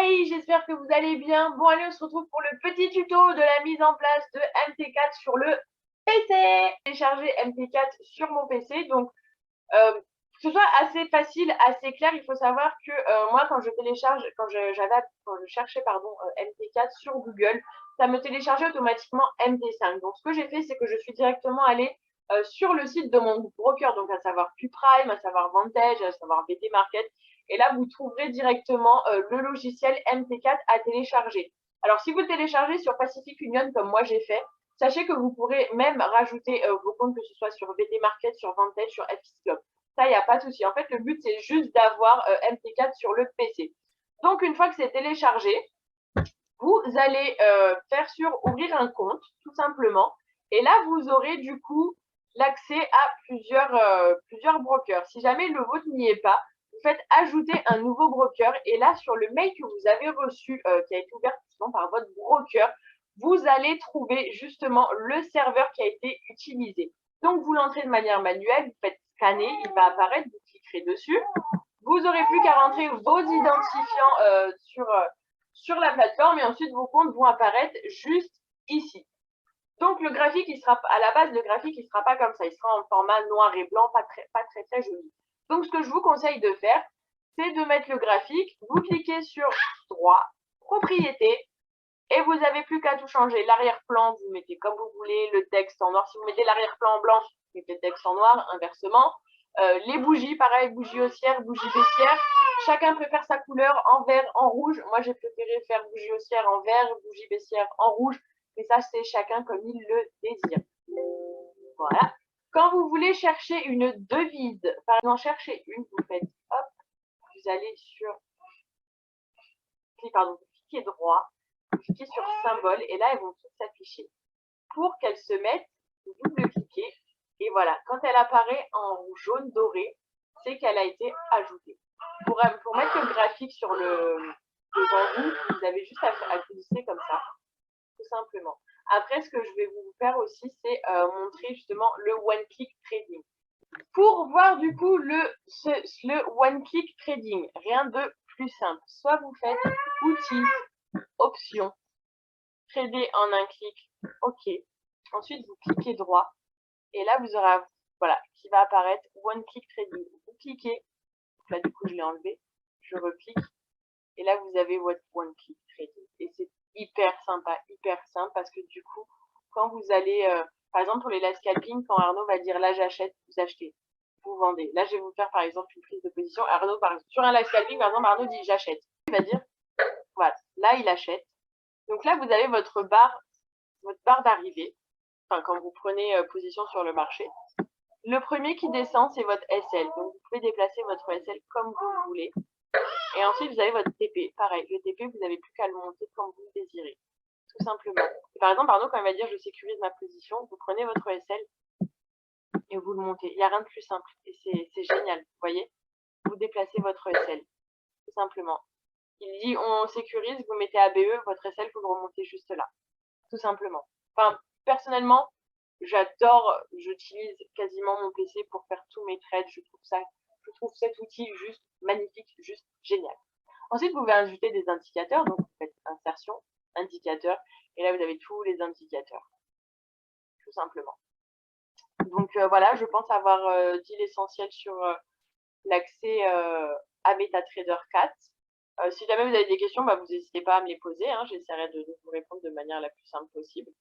Hey, j'espère que vous allez bien. Bon, allez, on se retrouve pour le petit tuto de la mise en place de MT4 sur le PC. J'ai téléchargé MT4 sur mon PC, donc que ce soit assez facile, assez clair, il faut savoir que moi, quand je télécharge, quand je cherchais MT4 sur Google, ça me téléchargeait automatiquement MT5. Donc, ce que j'ai fait, c'est que je suis directement allée sur le site de mon broker, donc à savoir QPrime, à savoir Vantage, à savoir BT Market. Et là, vous trouverez directement le logiciel MT4 à télécharger. Alors, si vous le téléchargez sur Pacific Union, comme moi j'ai fait, sachez que vous pourrez même rajouter vos comptes, que ce soit sur BT Market, sur Vantage, sur FXClub. Ça, il n'y a pas de souci. En fait, le but, c'est juste d'avoir MT4 sur le PC. Donc, une fois que c'est téléchargé, vous allez faire sur ouvrir un compte, tout simplement. Et là, vous aurez du coup l'accès à plusieurs brokers. Si jamais le vôtre n'y est pas, vous faites ajouter un nouveau broker. Et là, sur le mail que vous avez reçu, qui a été ouvert par votre broker, vous allez trouver justement le serveur qui a été utilisé. Donc, vous l'entrez de manière manuelle, vous faites scanner, il va apparaître, vous cliquerez dessus. Vous n'aurez plus qu'à rentrer vos identifiants sur la plateforme et ensuite vos comptes vont apparaître juste ici. Donc le graphique, à la base, le graphique, il ne sera pas comme ça, il sera en format noir et blanc, pas très joli. Donc ce que je vous conseille de faire, c'est de mettre le graphique, vous cliquez sur droit, propriété, et vous n'avez plus qu'à tout changer. L'arrière-plan, vous mettez comme vous voulez, le texte en noir. Si vous mettez l'arrière-plan en blanc, vous mettez le texte en noir, inversement. Les bougies, pareil, bougie haussière, bougie baissière. Chacun préfère sa couleur en vert, en rouge. Moi, j'ai préféré faire bougie haussière en vert, bougie baissière en rouge. Mais ça, c'est chacun comme il le désire. Voilà. Quand vous voulez chercher une devise, par exemple, chercher une, vous faites hop, vous allez sur, vous cliquez droit, vous cliquez sur symbole et là, elles vont toutes s'afficher. Pour qu'elles se mettent, vous double-cliquez et voilà, quand elle apparaît en jaune doré, c'est qu'elle a été ajoutée. Pour mettre le graphique sur devant vous, vous avez juste à glisser comme ça, tout simplement. Après, ce que je vais vous faire aussi, c'est montrer justement le one-click trading. Pour voir du coup le one-click trading, rien de plus simple. Soit vous faites outils, options, trader en un clic, OK. Ensuite, vous cliquez droit. Et là, vous aurez, voilà, qui va apparaître One Click Trading. Vous cliquez. Là, du coup, je l'ai enlevé. Je reclique. Et là, vous avez votre One Click Trading. Et c'est hyper sympa, hyper simple parce que du coup, quand vous allez, par exemple, pour les live scalping, quand Arnaud va dire là, j'achète, vous achetez. Vous vendez. Là, je vais vous faire, par exemple, une prise de position. Arnaud, sur un live scalping, par exemple, Arnaud dit j'achète. Il va dire, voilà, là, il achète. Donc là, vous avez votre barre d'arrivée. Enfin, quand vous prenez position sur le marché. Le premier qui descend, c'est votre SL. Donc, vous pouvez déplacer votre SL comme vous voulez. Et ensuite, vous avez votre TP. Pareil, le TP, vous n'avez plus qu'à le monter comme vous le désirez. Tout simplement. Et par exemple, Arnaud, quand il va dire je sécurise ma position, vous prenez votre SL et vous le montez. Il n'y a rien de plus simple. Et c'est génial. Vous voyez, vous déplacez votre SL. Tout simplement. Il dit on sécurise, vous mettez ABE, votre SL, vous le remontez juste là. Tout simplement. Enfin, personnellement, j'utilise quasiment mon PC pour faire tous mes trades. Je trouve cet outil juste magnifique, juste génial. Ensuite, vous pouvez ajouter des indicateurs. Donc, vous faites insertion, indicateur. Et là, vous avez tous les indicateurs. Tout simplement. Donc, voilà, je pense avoir dit l'essentiel sur l'accès à MetaTrader 4. Si jamais vous avez des questions, vous n'hésitez pas à me les poser. J'essaierai de vous répondre de manière la plus simple possible.